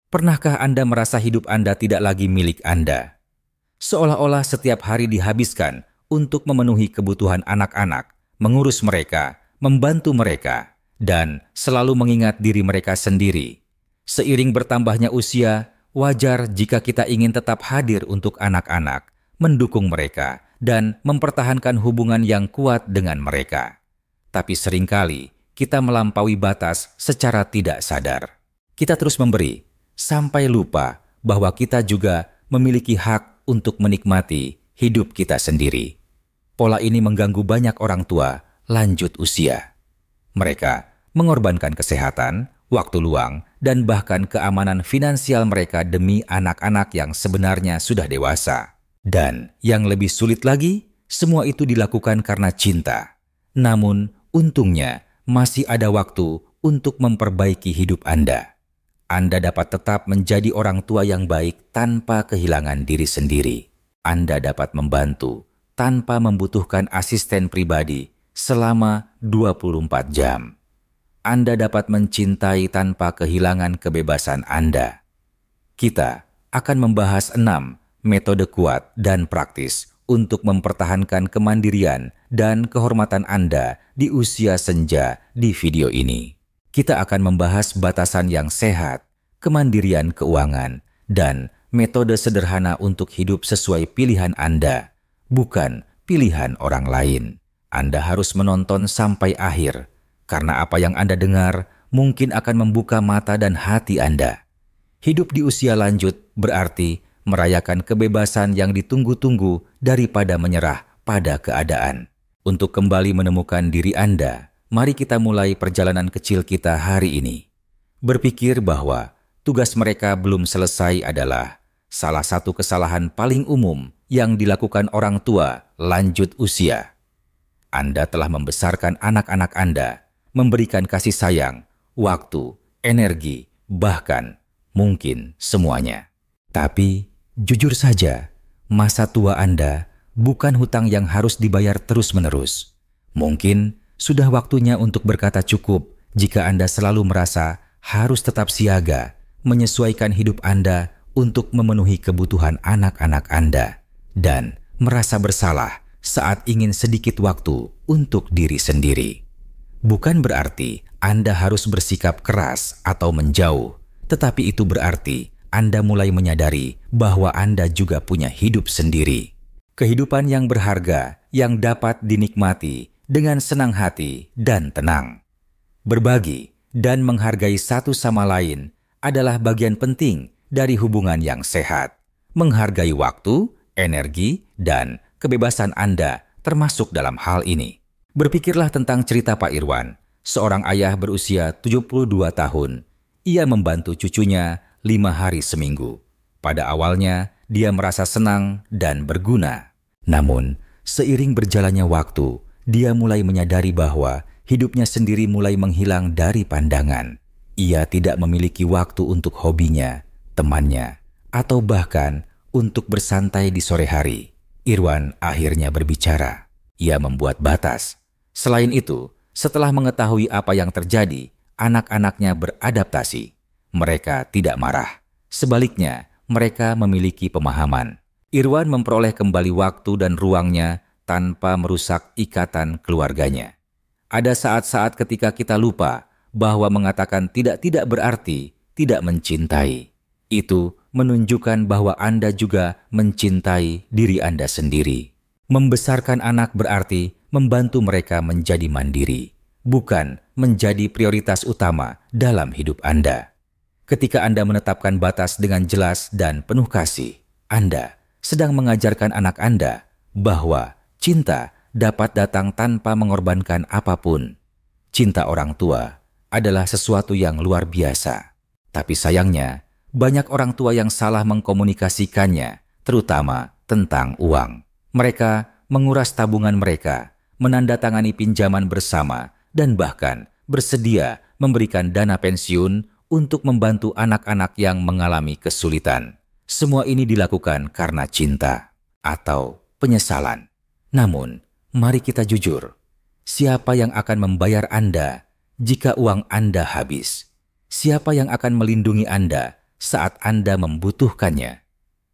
Pernahkah Anda merasa hidup Anda tidak lagi milik Anda? Seolah-olah setiap hari dihabiskan untuk memenuhi kebutuhan anak-anak, mengurus mereka, membantu mereka, dan selalu mengingat diri mereka sendiri. Seiring bertambahnya usia, wajar jika kita ingin tetap hadir untuk anak-anak, mendukung mereka, dan mempertahankan hubungan yang kuat dengan mereka. Tapi seringkali kita melampaui batas secara tidak sadar. Kita terus memberi, sampai lupa bahwa kita juga memiliki hak untuk menikmati hidup kita sendiri. Pola ini mengganggu banyak orang tua lanjut usia. Mereka mengorbankan kesehatan, waktu luang, dan bahkan keamanan finansial mereka demi anak-anak yang sebenarnya sudah dewasa. Dan yang lebih sulit lagi, semua itu dilakukan karena cinta. Namun, untungnya masih ada waktu untuk memperbaiki hidup Anda. Anda dapat tetap menjadi orang tua yang baik tanpa kehilangan diri sendiri. Anda dapat membantu tanpa membutuhkan asisten pribadi selama 24 jam. Anda dapat mencintai tanpa kehilangan kebebasan Anda. Kita akan membahas 6 metode kuat dan praktis untuk mempertahankan kemandirian dan kehormatan Anda di usia senja di video ini. Kita akan membahas batasan yang sehat, kemandirian keuangan, dan metode sederhana untuk hidup sesuai pilihan Anda, bukan pilihan orang lain. Anda harus menonton sampai akhir, karena apa yang Anda dengar mungkin akan membuka mata dan hati Anda. Hidup di usia lanjut berarti merayakan kebebasan yang ditunggu-tunggu daripada menyerah pada keadaan. Untuk kembali menemukan diri Anda, mari kita mulai perjalanan kecil kita hari ini. Berpikir bahwa tugas mereka belum selesai adalah salah satu kesalahan paling umum yang dilakukan orang tua lanjut usia. Anda telah membesarkan anak-anak Anda, memberikan kasih sayang, waktu, energi, bahkan mungkin semuanya. Tapi, jujur saja, masa tua Anda bukan hutang yang harus dibayar terus-menerus. Mungkin sudah waktunya untuk berkata cukup jika Anda selalu merasa harus tetap siaga, menyesuaikan hidup Anda untuk memenuhi kebutuhan anak-anak Anda, dan merasa bersalah saat ingin sedikit waktu untuk diri sendiri. Bukan berarti Anda harus bersikap keras atau menjauh, tetapi itu berarti Anda mulai menyadari bahwa Anda juga punya hidup sendiri. Kehidupan yang berharga yang dapat dinikmati dengan senang hati dan tenang. Berbagi dan menghargai satu sama lain adalah bagian penting dari hubungan yang sehat. Menghargai waktu, energi, dan kebebasan Anda termasuk dalam hal ini. Berpikirlah tentang cerita Pak Irwan, seorang ayah berusia 72 tahun. Ia membantu cucunya 5 hari seminggu. Pada awalnya, dia merasa senang dan berguna. Namun, seiring berjalannya waktu, dia mulai menyadari bahwa hidupnya sendiri mulai menghilang dari pandangan. Ia tidak memiliki waktu untuk hobinya, temannya, atau bahkan untuk bersantai di sore hari. Irwan akhirnya berbicara. Ia membuat batas. Selain itu, setelah mengetahui apa yang terjadi, anak-anaknya beradaptasi. Mereka tidak marah. Sebaliknya, mereka memiliki pemahaman. Irwan memperoleh kembali waktu dan ruangnya tanpa merusak ikatan keluarganya. Ada saat-saat ketika kita lupa bahwa mengatakan tidak berarti tidak mencintai. Itu menunjukkan bahwa Anda juga mencintai diri Anda sendiri. Membesarkan anak berarti membantu mereka menjadi mandiri, bukan menjadi prioritas utama dalam hidup Anda. Ketika Anda menetapkan batas dengan jelas dan penuh kasih, Anda sedang mengajarkan anak Anda bahwa cinta dapat datang tanpa mengorbankan apapun. Cinta orang tua adalah sesuatu yang luar biasa. Tapi sayangnya, banyak orang tua yang salah mengkomunikasikannya, terutama tentang uang. Mereka menguras tabungan mereka, menandatangani pinjaman bersama, dan bahkan bersedia memberikan dana pensiun untuk membantu anak-anak yang mengalami kesulitan. Semua ini dilakukan karena cinta atau penyesalan. Namun, mari kita jujur. Siapa yang akan membayar Anda jika uang Anda habis? Siapa yang akan melindungi Anda saat Anda membutuhkannya.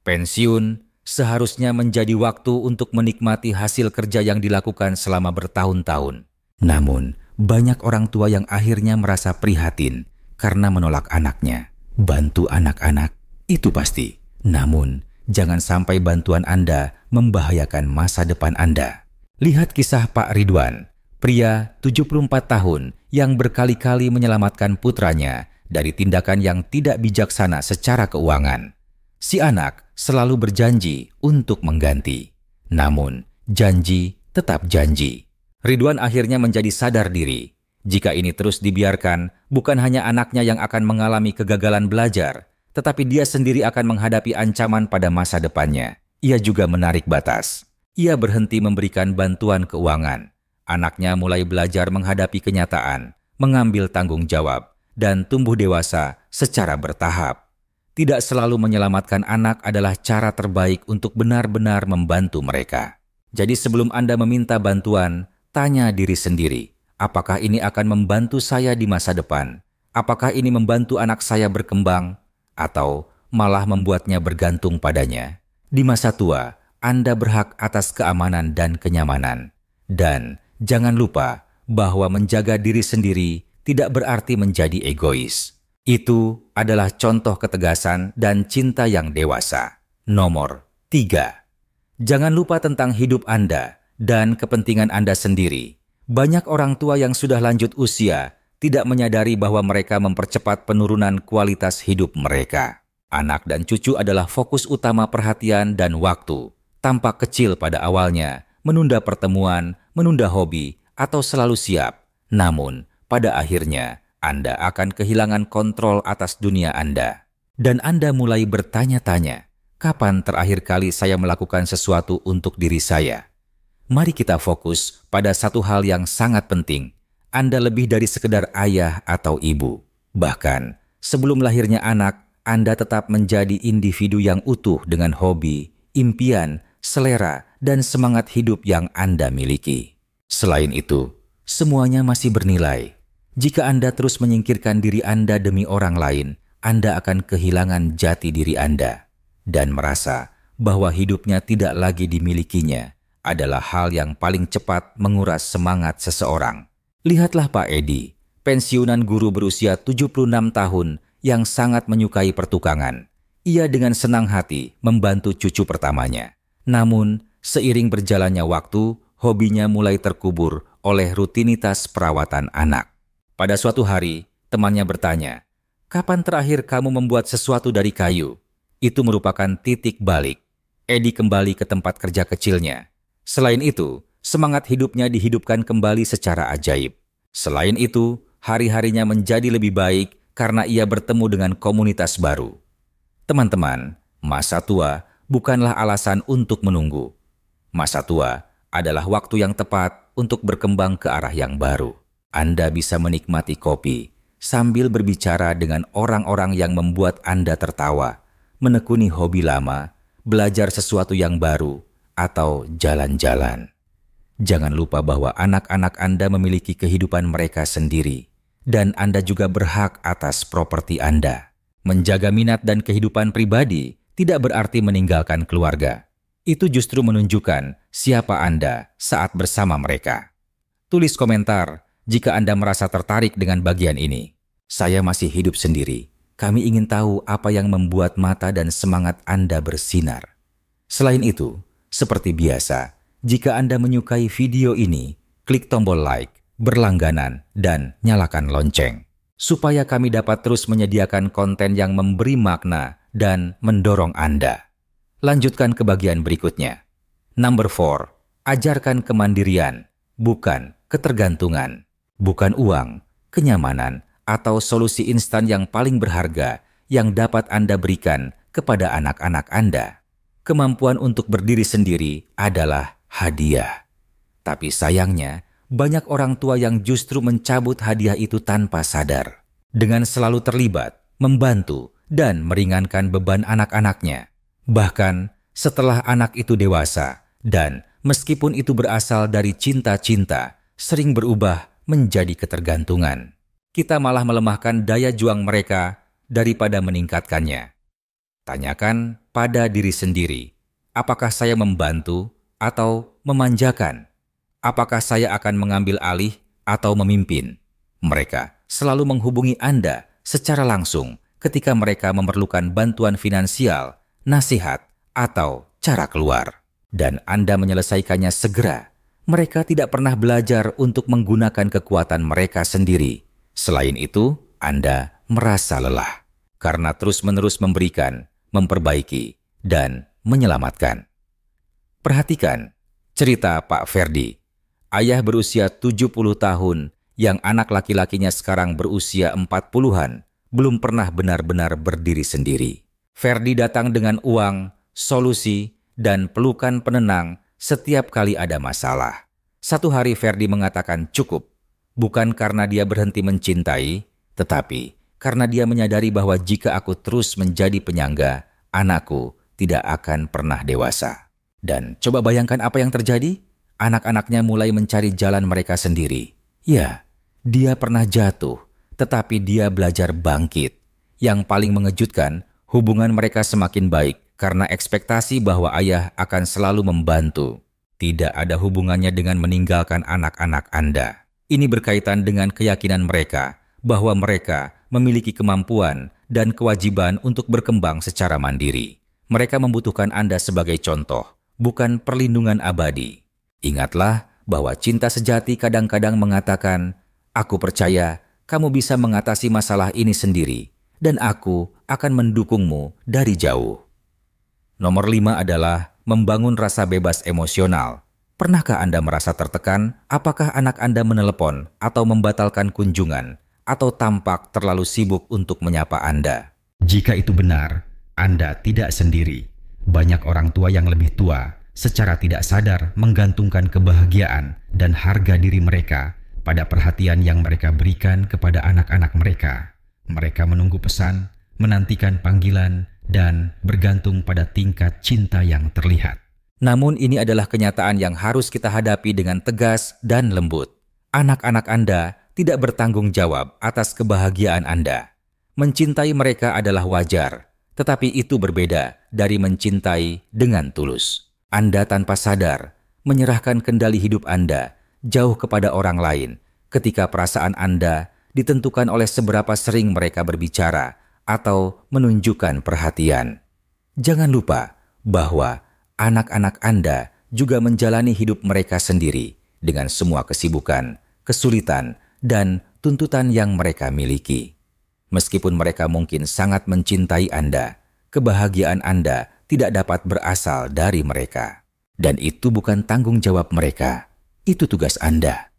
Pensiun seharusnya menjadi waktu untuk menikmati hasil kerja yang dilakukan selama bertahun-tahun. Namun, banyak orang tua yang akhirnya merasa prihatin karena menolak anaknya. Bantu anak-anak, itu pasti. Namun, jangan sampai bantuan Anda membahayakan masa depan Anda. Lihat kisah Pak Ridwan, pria 74 tahun yang berkali-kali menyelamatkan putranya dari tindakan yang tidak bijaksana secara keuangan. Si anak selalu berjanji untuk mengganti. Namun, janji tetap janji. Ridwan akhirnya menjadi sadar diri. Jika ini terus dibiarkan, bukan hanya anaknya yang akan mengalami kegagalan belajar, tetapi dia sendiri akan menghadapi ancaman pada masa depannya. Ia juga menarik batas. Ia berhenti memberikan bantuan keuangan. Anaknya mulai belajar menghadapi kenyataan, mengambil tanggung jawab, dan tumbuh dewasa secara bertahap. Tidak selalu menyelamatkan anak adalah cara terbaik untuk benar-benar membantu mereka. Jadi sebelum Anda meminta bantuan, tanya diri sendiri, apakah ini akan membantu saya di masa depan? Apakah ini membantu anak saya berkembang? Atau malah membuatnya bergantung padanya? Di masa tua, Anda berhak atas keamanan dan kenyamanan. Dan jangan lupa bahwa menjaga diri sendiri tidak berarti menjadi egois. Itu adalah contoh ketegasan dan cinta yang dewasa. Nomor 3. Jangan lupa tentang hidup Anda dan kepentingan Anda sendiri. Banyak orang tua yang sudah lanjut usia tidak menyadari bahwa mereka mempercepat penurunan kualitas hidup mereka. Anak dan cucu adalah fokus utama perhatian dan waktu. Tampak kecil pada awalnya, menunda pertemuan, menunda hobi, atau selalu siap. Namun, pada akhirnya, Anda akan kehilangan kontrol atas dunia Anda. Dan Anda mulai bertanya-tanya, kapan terakhir kali saya melakukan sesuatu untuk diri saya? Mari kita fokus pada satu hal yang sangat penting. Anda lebih dari sekedar ayah atau ibu. Bahkan, sebelum lahirnya anak, Anda tetap menjadi individu yang utuh dengan hobi, impian, selera, dan semangat hidup yang Anda miliki. Selain itu, semuanya masih bernilai. Jika Anda terus menyingkirkan diri Anda demi orang lain, Anda akan kehilangan jati diri Anda. Dan merasa bahwa hidupnya tidak lagi dimilikinya adalah hal yang paling cepat menguras semangat seseorang. Lihatlah Pak Edi, pensiunan guru berusia 76 tahun yang sangat menyukai pertukangan. Ia dengan senang hati membantu cucu pertamanya. Namun, seiring berjalannya waktu, hobinya mulai terkubur oleh rutinitas perawatan anak. Pada suatu hari, temannya bertanya, "Kapan terakhir kamu membuat sesuatu dari kayu?" Itu merupakan titik balik. Edi kembali ke tempat kerja kecilnya. Selain itu, semangat hidupnya dihidupkan kembali secara ajaib. Selain itu, hari-harinya menjadi lebih baik karena ia bertemu dengan komunitas baru. Teman-teman, masa tua bukanlah alasan untuk menunggu. Masa tua adalah waktu yang tepat untuk berkembang ke arah yang baru. Anda bisa menikmati kopi sambil berbicara dengan orang-orang yang membuat Anda tertawa, menekuni hobi lama, belajar sesuatu yang baru, atau jalan-jalan. Jangan lupa bahwa anak-anak Anda memiliki kehidupan mereka sendiri, dan Anda juga berhak atas properti Anda. Menjaga minat dan kehidupan pribadi tidak berarti meninggalkan keluarga. Itu justru menunjukkan siapa Anda saat bersama mereka. Tulis komentar jika Anda merasa tertarik dengan bagian ini. Saya masih hidup sendiri. Kami ingin tahu apa yang membuat mata dan semangat Anda bersinar. Selain itu, seperti biasa, jika Anda menyukai video ini, klik tombol like, berlangganan, dan nyalakan lonceng. Supaya kami dapat terus menyediakan konten yang memberi makna dan mendorong Anda. Lanjutkan ke bagian berikutnya. Number 4. Ajarkan kemandirian, bukan ketergantungan. Bukan uang, kenyamanan, atau solusi instan yang paling berharga yang dapat Anda berikan kepada anak-anak Anda. Kemampuan untuk berdiri sendiri adalah hadiah. Tapi sayangnya, banyak orang tua yang justru mencabut hadiah itu tanpa sadar. Dengan selalu terlibat, membantu, dan meringankan beban anak-anaknya. Bahkan setelah anak itu dewasa, dan meskipun itu berasal dari cinta-cinta, sering berubah menjadi ketergantungan. Kita malah melemahkan daya juang mereka daripada meningkatkannya. Tanyakan pada diri sendiri, apakah saya membantu atau memanjakan? Apakah saya akan mengambil alih atau memimpin? Mereka selalu menghubungi Anda secara langsung ketika mereka memerlukan bantuan finansial, nasihat, atau cara keluar. Dan Anda menyelesaikannya segera. Mereka tidak pernah belajar untuk menggunakan kekuatan mereka sendiri. Selain itu, Anda merasa lelah karena terus-menerus memberikan, memperbaiki, dan menyelamatkan. Perhatikan cerita Pak Ferdi. Ayah berusia 70 tahun yang anak laki-lakinya sekarang berusia 40-an belum pernah benar-benar berdiri sendiri. Ferdi datang dengan uang, solusi, dan pelukan penenang setiap kali ada masalah. Satu hari Ferdi mengatakan cukup, bukan karena dia berhenti mencintai, tetapi karena dia menyadari bahwa jika aku terus menjadi penyangga, anakku tidak akan pernah dewasa. Dan coba bayangkan apa yang terjadi? Anak-anaknya mulai mencari jalan mereka sendiri. Ya, dia pernah jatuh, tetapi dia belajar bangkit. Yang paling mengejutkan, hubungan mereka semakin baik karena ekspektasi bahwa ayah akan selalu membantu. Tidak ada hubungannya dengan meninggalkan anak-anak Anda. Ini berkaitan dengan keyakinan mereka bahwa mereka memiliki kemampuan dan kewajiban untuk berkembang secara mandiri. Mereka membutuhkan Anda sebagai contoh, bukan perlindungan abadi. Ingatlah bahwa cinta sejati kadang-kadang mengatakan, "Aku percaya kamu bisa mengatasi masalah ini sendiri, dan aku akan mendukungmu dari jauh." Nomor 5 adalah membangun rasa bebas emosional. Pernahkah Anda merasa tertekan? Apakah anak Anda menelepon atau membatalkan kunjungan, atau tampak terlalu sibuk untuk menyapa Anda? Jika itu benar, Anda tidak sendiri. Banyak orang tua yang lebih tua secara tidak sadar menggantungkan kebahagiaan dan harga diri mereka pada perhatian yang mereka berikan kepada anak-anak mereka. Mereka menunggu pesan, menantikan panggilan, dan bergantung pada tingkat cinta yang terlihat. Namun ini adalah kenyataan yang harus kita hadapi dengan tegas dan lembut. Anak-anak Anda tidak bertanggung jawab atas kebahagiaan Anda. Mencintai mereka adalah wajar, tetapi itu berbeda dari mencintai dengan tulus. Anda tanpa sadar menyerahkan kendali hidup Anda jauh kepada orang lain ketika perasaan Anda ditentukan oleh seberapa sering mereka berbicara atau menunjukkan perhatian. Jangan lupa bahwa anak-anak Anda juga menjalani hidup mereka sendiri dengan semua kesibukan, kesulitan, dan tuntutan yang mereka miliki. Meskipun mereka mungkin sangat mencintai Anda, kebahagiaan Anda tidak dapat berasal dari mereka. Dan itu bukan tanggung jawab mereka, itu tugas Anda.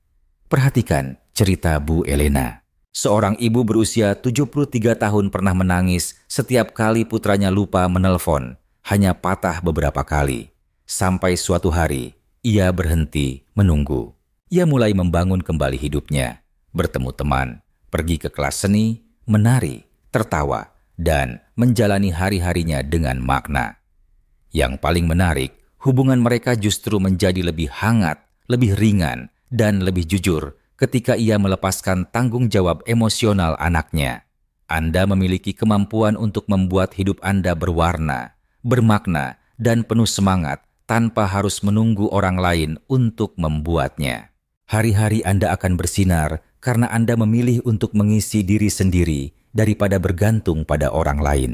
Perhatikan cerita Bu Elena. Seorang ibu berusia 73 tahun pernah menangis setiap kali putranya lupa menelpon, hanya patah beberapa kali. Sampai suatu hari, ia berhenti menunggu. Ia mulai membangun kembali hidupnya, bertemu teman, pergi ke kelas seni, menari, tertawa, dan menjalani hari-harinya dengan makna. Yang paling menarik, hubungan mereka justru menjadi lebih hangat, lebih ringan, dan lebih jujur ketika ia melepaskan tanggung jawab emosional anaknya. Anda memiliki kemampuan untuk membuat hidup Anda berwarna, bermakna, dan penuh semangat tanpa harus menunggu orang lain untuk membuatnya. Hari-hari Anda akan bersinar karena Anda memilih untuk mengisi diri sendiri daripada bergantung pada orang lain.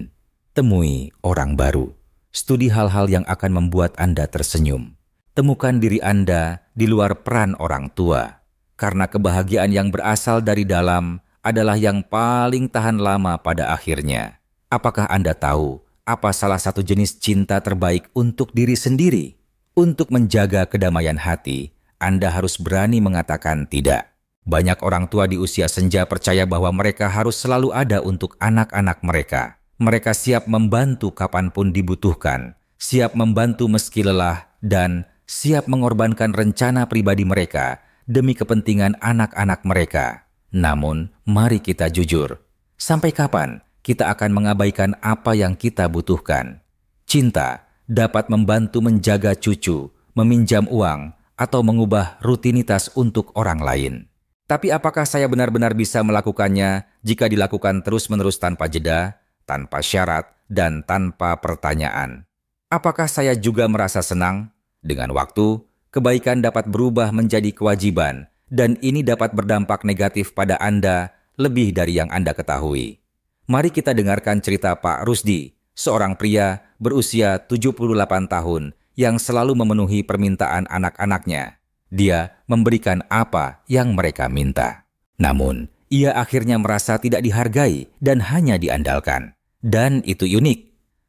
Temui orang baru. Studi hal-hal yang akan membuat Anda tersenyum. Temukan diri Anda di luar peran orang tua. Karena kebahagiaan yang berasal dari dalam adalah yang paling tahan lama pada akhirnya. Apakah Anda tahu apa salah satu jenis cinta terbaik untuk diri sendiri? Untuk menjaga kedamaian hati, Anda harus berani mengatakan tidak. Banyak orang tua di usia senja percaya bahwa mereka harus selalu ada untuk anak-anak mereka. Mereka siap membantu kapanpun dibutuhkan, siap membantu meski lelah, dan siap mengorbankan rencana pribadi mereka demi kepentingan anak-anak mereka. Namun, mari kita jujur. Sampai kapan kita akan mengabaikan apa yang kita butuhkan? Cinta dapat membantu menjaga cucu, meminjam uang, atau mengubah rutinitas untuk orang lain. Tapi apakah saya benar-benar bisa melakukannya jika dilakukan terus-menerus tanpa jeda, tanpa syarat, dan tanpa pertanyaan? Apakah saya juga merasa senang? Dengan waktu, kebaikan dapat berubah menjadi kewajiban, dan ini dapat berdampak negatif pada Anda lebih dari yang Anda ketahui. Mari kita dengarkan cerita Pak Rusdi, seorang pria berusia 78 tahun yang selalu memenuhi permintaan anak-anaknya. Dia memberikan apa yang mereka minta. Namun, ia akhirnya merasa tidak dihargai dan hanya diandalkan. Dan itu unik.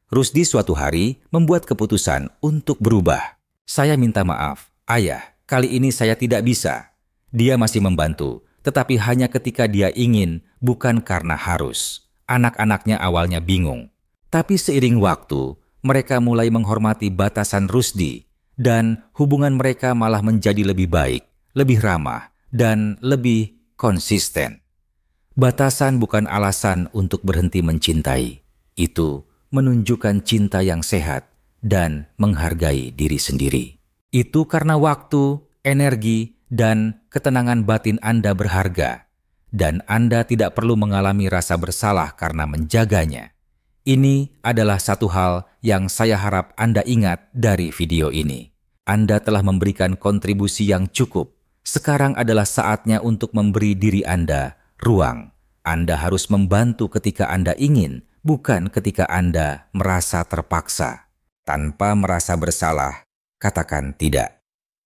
Rusdi suatu hari membuat keputusan untuk berubah. Saya minta maaf, Ayah, kali ini saya tidak bisa. Dia masih membantu, tetapi hanya ketika dia ingin, bukan karena harus. Anak-anaknya awalnya bingung. Tapi seiring waktu, mereka mulai menghormati batasan Rusdi, dan hubungan mereka malah menjadi lebih baik, lebih ramah, dan lebih konsisten. Batasan bukan alasan untuk berhenti mencintai. Itu menunjukkan cinta yang sehat dan menghargai diri sendiri. Itu karena waktu, energi, dan ketenangan batin Anda berharga, dan Anda tidak perlu mengalami rasa bersalah karena menjaganya. Ini adalah satu hal yang saya harap Anda ingat dari video ini. Anda telah memberikan kontribusi yang cukup. Sekarang adalah saatnya untuk memberi diri Anda ruang. Anda harus membantu ketika Anda ingin, bukan ketika Anda merasa terpaksa. Tanpa merasa bersalah, katakan tidak.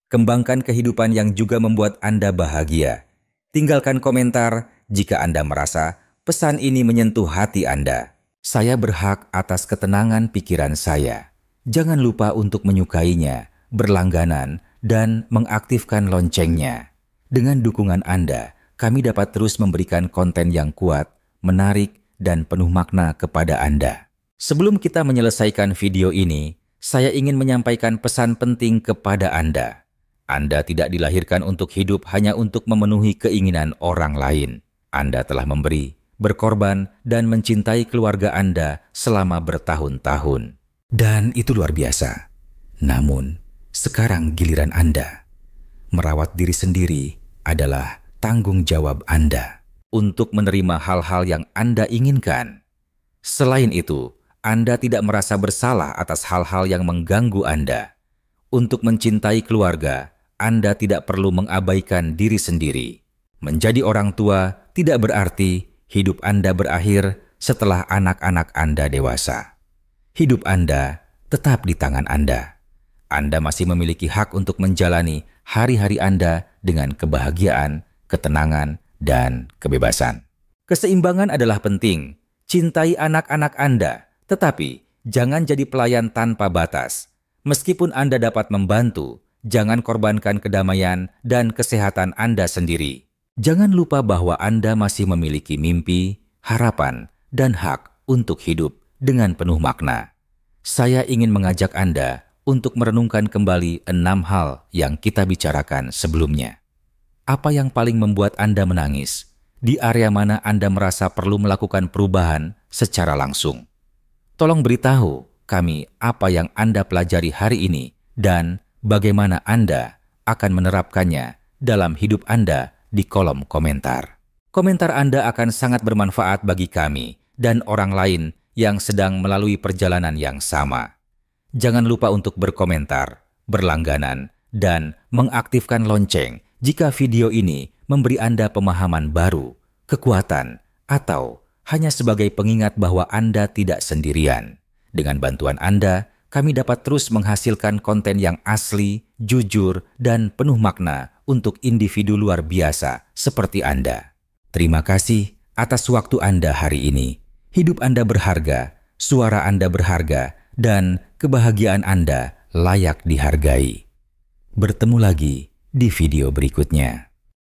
Kembangkan kehidupan yang juga membuat Anda bahagia. Tinggalkan komentar jika Anda merasa pesan ini menyentuh hati Anda. Saya berhak atas ketenangan pikiran saya. Jangan lupa untuk menyukainya, berlangganan, dan mengaktifkan loncengnya. Dengan dukungan Anda, kami dapat terus memberikan konten yang kuat, menarik, dan penuh makna kepada Anda. Sebelum kita menyelesaikan video ini, saya ingin menyampaikan pesan penting kepada Anda. Anda tidak dilahirkan untuk hidup hanya untuk memenuhi keinginan orang lain. Anda telah memberi, berkorban, dan mencintai keluarga Anda selama bertahun-tahun. Dan itu luar biasa. Namun, sekarang giliran Anda. Merawat diri sendiri adalah tanggung jawab Anda untuk menerima hal-hal yang Anda inginkan. Selain itu, Anda tidak merasa bersalah atas hal-hal yang mengganggu Anda. Untuk mencintai keluarga, Anda tidak perlu mengabaikan diri sendiri. Menjadi orang tua tidak berarti hidup Anda berakhir setelah anak-anak Anda dewasa. Hidup Anda tetap di tangan Anda. Anda masih memiliki hak untuk menjalani hari-hari Anda dengan kebahagiaan, ketenangan, dan kebebasan. Keseimbangan adalah penting. Cintai anak-anak Anda, tetapi jangan jadi pelayan tanpa batas. Meskipun Anda dapat membantu, jangan korbankan kedamaian dan kesehatan Anda sendiri. Jangan lupa bahwa Anda masih memiliki mimpi, harapan, dan hak untuk hidup dengan penuh makna. Saya ingin mengajak Anda untuk merenungkan kembali 6 hal yang kita bicarakan sebelumnya. Apa yang paling membuat Anda menangis? Di area mana Anda merasa perlu melakukan perubahan secara langsung? Tolong beritahu kami apa yang Anda pelajari hari ini dan bagaimana Anda akan menerapkannya dalam hidup Anda di kolom komentar. Komentar Anda akan sangat bermanfaat bagi kami dan orang lain yang sedang melalui perjalanan yang sama. Jangan lupa untuk berkomentar, berlangganan, dan mengaktifkan lonceng jika video ini memberi Anda pemahaman baru, kekuatan, atau hanya sebagai pengingat bahwa Anda tidak sendirian. Dengan bantuan Anda, kami dapat terus menghasilkan konten yang asli, jujur, dan penuh makna untuk individu luar biasa seperti Anda. Terima kasih atas waktu Anda hari ini. Hidup Anda berharga, suara Anda berharga, dan kebahagiaan Anda layak dihargai. Bertemu lagi di video berikutnya.